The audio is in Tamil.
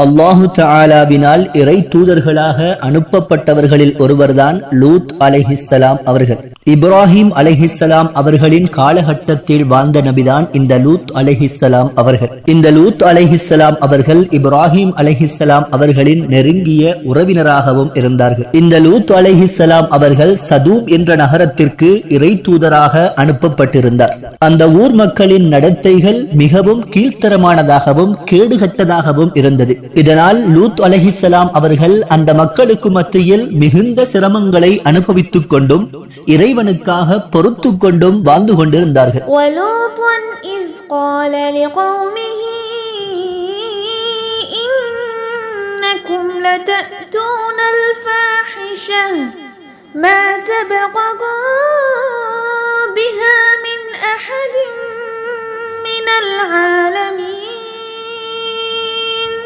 அல்லாஹு தஆலாவினால் இறை தூதர்களாக அனுப்பப்பட்டவர்களில் ஒருவர்தான் லூத் அலைஹிஸ்ஸலாம் அவர்கள். இப்ராஹிம் அலைஹிஸ்ஸலாம் அவர்களின் காலகட்டத்தில் வாழ்ந்த நபிதான் இந்த லூத் அலைஹிஸ்ஸலாம் அவர்கள். இந்த லூத் அலைஹிஸ்ஸலாம் அவர்கள் இப்ராஹிம் அலைஹிஸ்ஸலாம் அவர்களின் நெருங்கிய உறவினராகவும் இருந்தார்கள். இந்த லூத் அலைஹிஸ்ஸலாம் அவர்கள் சதூம் என்ற நகரத்திற்கு இறை தூதராக அனுப்பப்பட்டிருந்தார். அந்த ஊர் மக்களின் நடத்தைகள் மிகவும் கீழ்த்தரமானதாகவும் கேடுகட்டதாகவும் இருந்தது. இதனால் லூத் அலைஹிஸ்ஸலாம் அவர்கள் அந்த மக்களுக்கு மத்தியில் மிகுந்த சிரமங்களை அனுபவித்துக் கொண்டும் இறைவனுக்காக பொறுத்து கொண்டும் வாழ்ந்து கொண்டிருந்தார்கள்.